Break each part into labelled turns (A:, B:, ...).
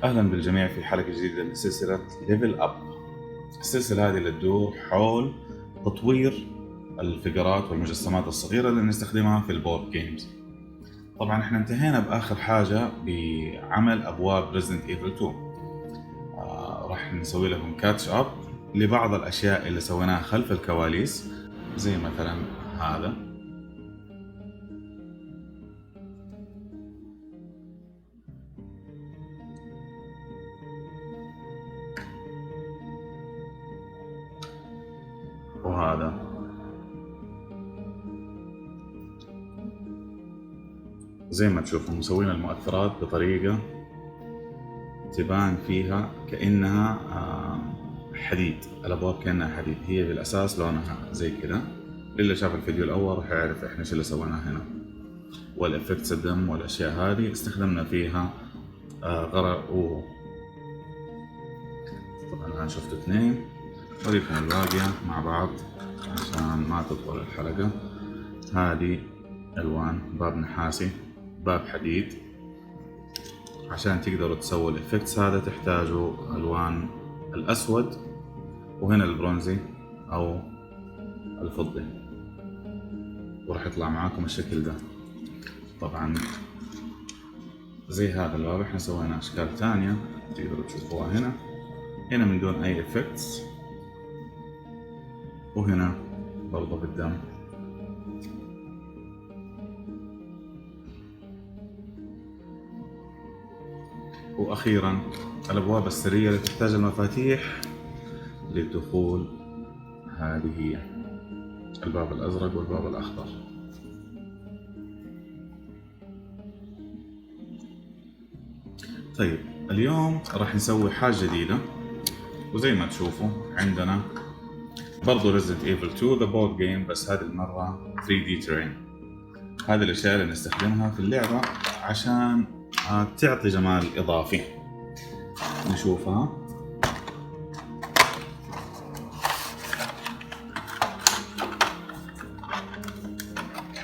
A: أهلا بالجميع في حلقة جديدة من سلسلة ليفل أب. السلسلة هذه اللي تدور حول تطوير الفقرات والمجسمات الصغيرة اللي نستخدمها في البورد جيمز. طبعا احنا انتهينا بآخر حاجة بعمل أبواب ريزدنت ايفل 2. راح نسوي لكم كاتش أب لبعض الأشياء اللي سويناها خلف الكواليس، زي مثلا هذا. وهذا زي ما تشوفوا مسوين المؤثرات بطريقة تبان فيها كأنها حديد، الأبواب كأنها حديد، هي بالأساس لونها زي كذا. اللي شاف الفيديو الأول راح يعرف إحنا إيش اللي سويناه هنا. والإفكتس الدم والأشياء هذه استخدمنا فيها غرق طبعا أنا شفت اثنين، أوريكم الباقية مع بعض عشان ما تطول الحلقة. هذه ألوان، باب نحاسي، باب حديد. عشان تقدروا تسووا الإفكتس هذا تحتاجوا ألوان الأسود، وهنا البرونزي أو الفضي، وراح يطلع معاكم الشكل ده. طبعا زي هذا الباب احنا سوينا أشكال تانية تقدروا تشوفوها هنا من دون أي إفكتس، وهنا برضه بالدم. وأخيرا الأبواب السرية اللي تحتاج المفاتيح للدخول، هذه هي الباب الأزرق والباب الأخضر. طيب اليوم راح نسوي حاجة جديدة، وزي ما تشوفوا عندنا برضو Resident Evil 2 The Board Game، بس هذه المرة 3D Terrain. هذه الأشياء اللي نستخدمها في اللعبة عشان تعطي جمال إضافي. نشوفها.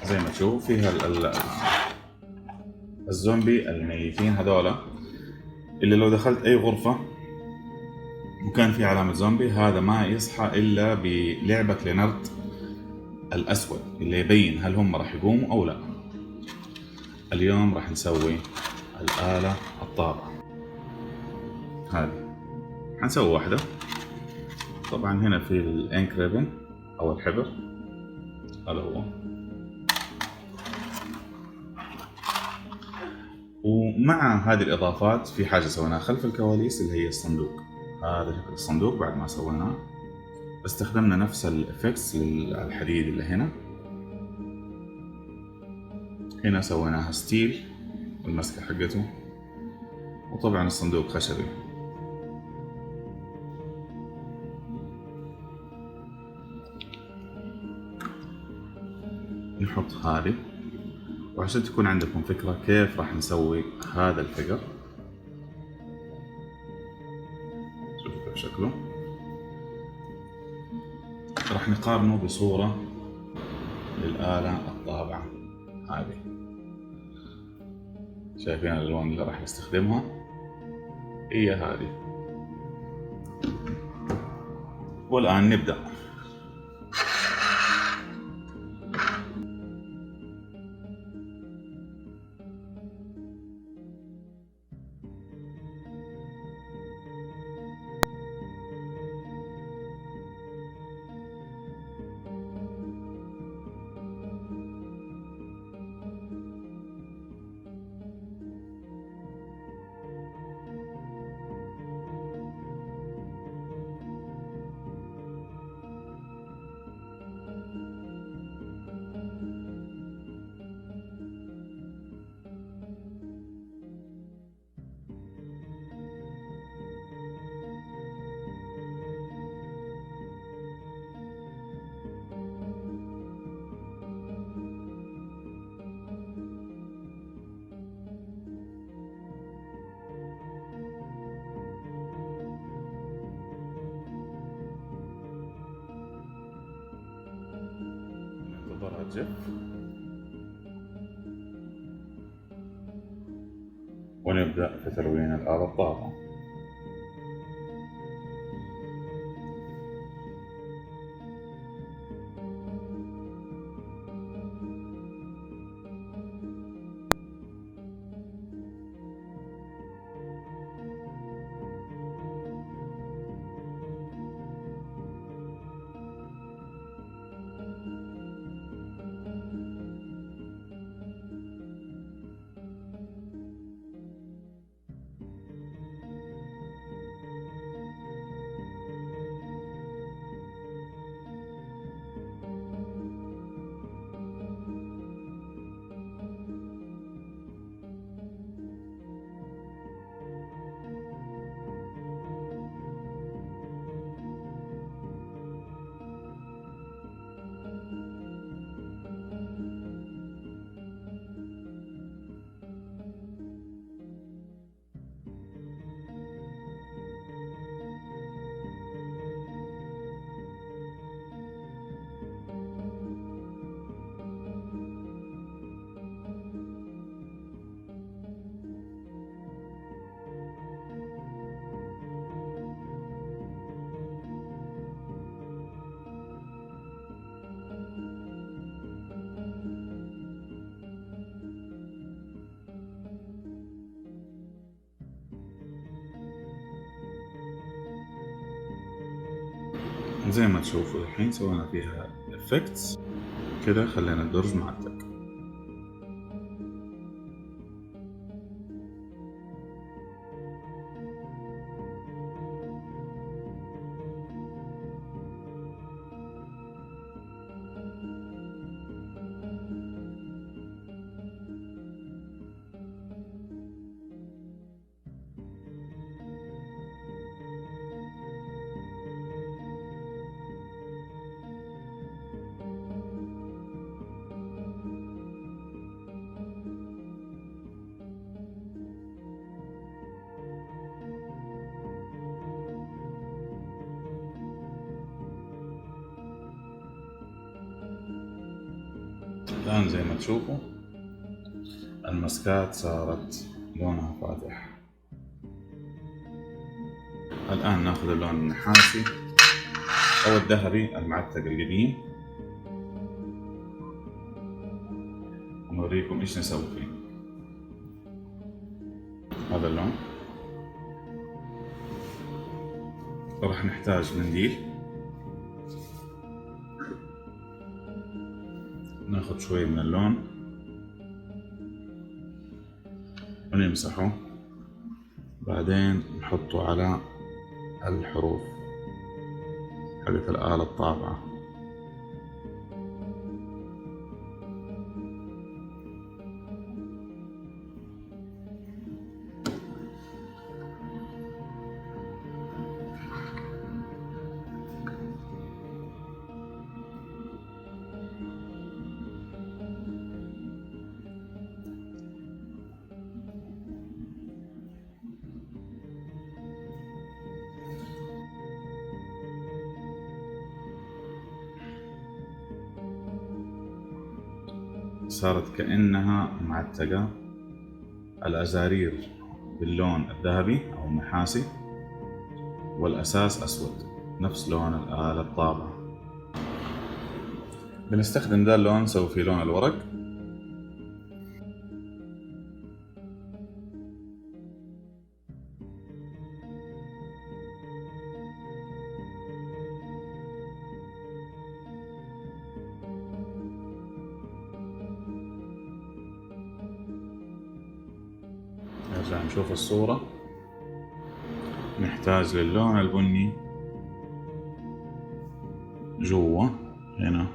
A: زي ما تشوف فيها الزومبي الميتين هذولا، اللي لو دخلت أي غرفة وكان في علامة زومبي هذا ما يصحى إلا بلعبة لينارد الأسود اللي يبين هل هم راح يقوموا أو لا. اليوم راح نسوي الآلة الطابعة هذه، حنسوي واحدة. طبعا هنا في الانك ريبن أو الحبر، هذا هو. ومع هذه الإضافات في حاجة سويناها خلف الكواليس اللي هي الصندوق. هذا شكل الصندوق بعد ما سويناه. استخدمنا نفس الإفكتس للحديد اللي هنا سويناها ستيل والمسكة حقته، وطبعا الصندوق خشبي. نحط هذه، وعشان تكون عندكم فكرة كيف راح نسوي هذا الفقر، شوفوا كيف شكله. راح نقارنه بصورة للآلة الطابعة هذه. شايفين الألوان اللي راح نستخدمها هي هذه. والآن نبدأ. ننتظرها تجف. ونبدأ في تلوين الآلة الطابعة. زي ما تشوفوا الحين سوينا فيها effects كده، خلينا الدرج معتق. الآن زي ما تشوفوا المسكات صارت لونها فاتح. الآن ناخذ اللون النحاسي أو الذهبي المعتق القديم ونوريكم إيش نسوي فيه. هذا اللون راح نحتاج منديل، ناخذ شوي من اللون ونمسحه، بعدين نحطه على الحروف حقت الآلة الطابعة. صارت كأنها معتقة، الأزارير باللون الذهبي أو النحاسي والأساس أسود نفس لون الآلة الطابعة. بنستخدم ذا اللون نسوي فيه لون الورق. نرجع نشوف الصورة، نحتاج للون البني جوا هنا،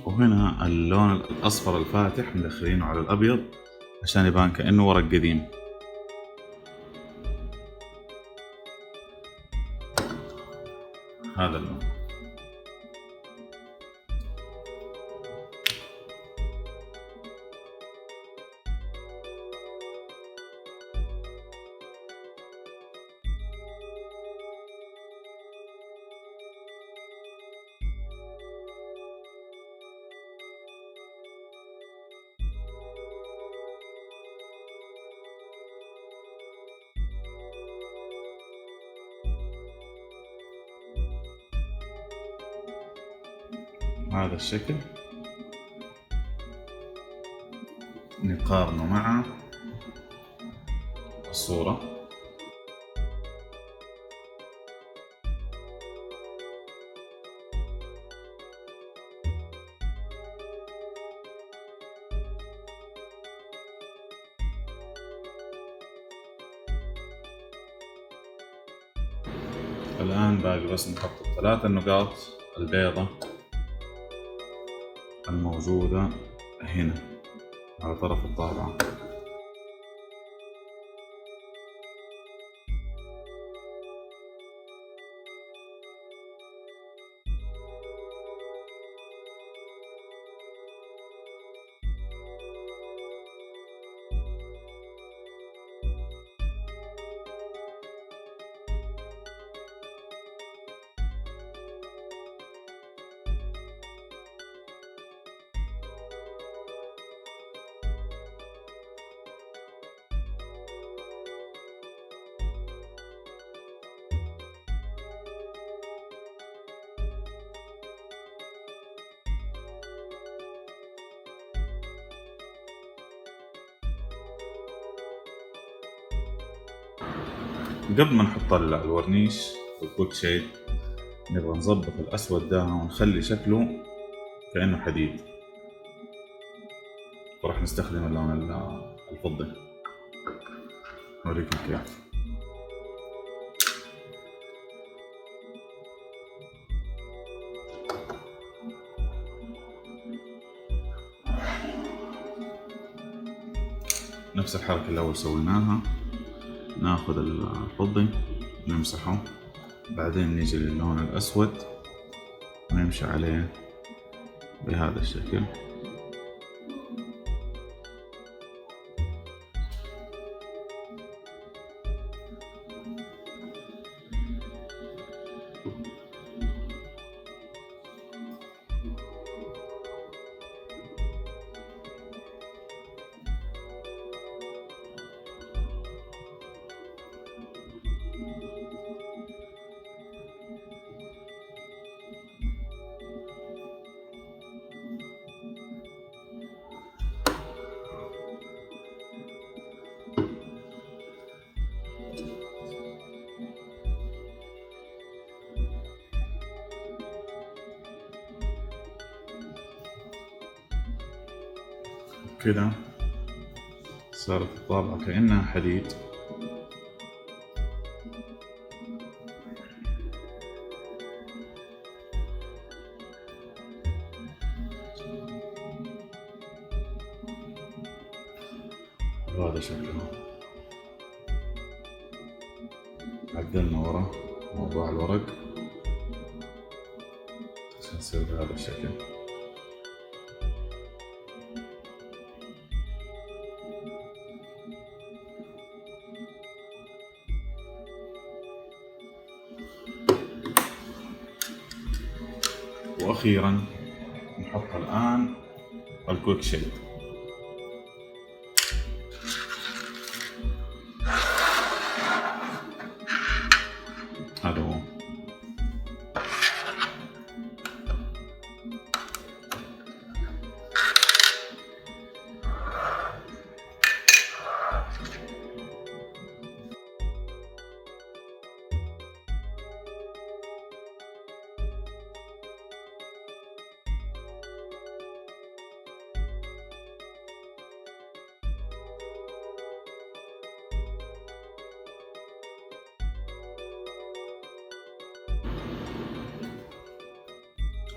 A: وهنا اللون الأصفر الفاتح مدخلينه على الأبيض عشان يبان كأنه ورق قديم. هذا اللون. هذا الشكل نقارنه مع الصورة. الآن باقي بس نحط ال3 النقاط البيضة الموجودة هنا على طرف الطابعة. قبل ما نحط الورنيش والكوك شيد نبغى نظبط الأسود ده ونخلي شكله كأنه حديد، وراح نستخدم اللون الفضي. أوريكم كيف. نفس الحركة اللي أول سويناها، ناخذ الفضي نمسحه، بعدين نيجي للون الأسود ونمشي عليه بهذا الشكل. كده صارت الطابعة كأنها حديد. وهذا شكلها. عدلنا ورا موضوع الورق عشان يصير بهذا الشكل. وأخيرا نحط الآن الكويك شيد. هذا هو.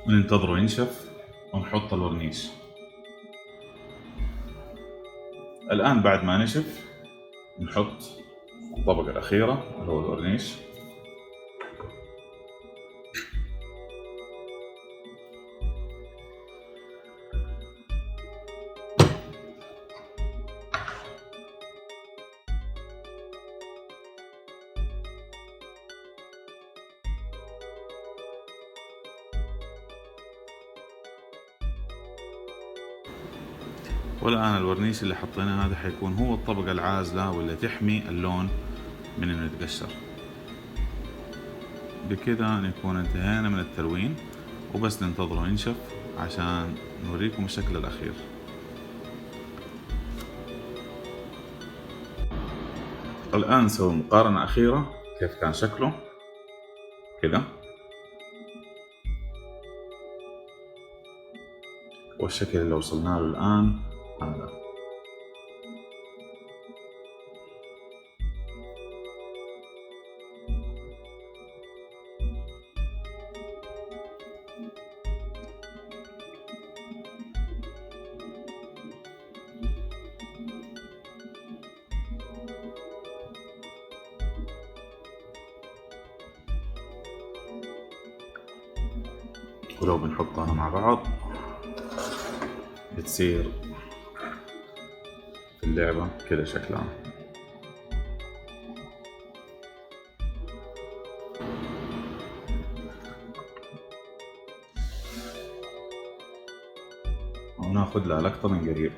A: وننتظره ينشف ونحط الورنيش. الآن بعد ما نشف نحط الطبقة الأخيرة اللي هو الورنيش. والآن الورنيش اللي حطيناه هذا حيكون هو الطبقة العازلة واللي تحمي اللون من إنه يتقشر. بكذا نكون انتهينا من التلوين، وبس ننتظره ينشف عشان نوريكم الشكل الأخير. الآن نسوي مقارنة أخيرة كيف كان شكله كذا، والشكل اللي وصلنا له الآن هذا. ولو بنحطها مع بعض بتصير في اللعبة كذا شكلها. وناخذ لها لقطة من قريب.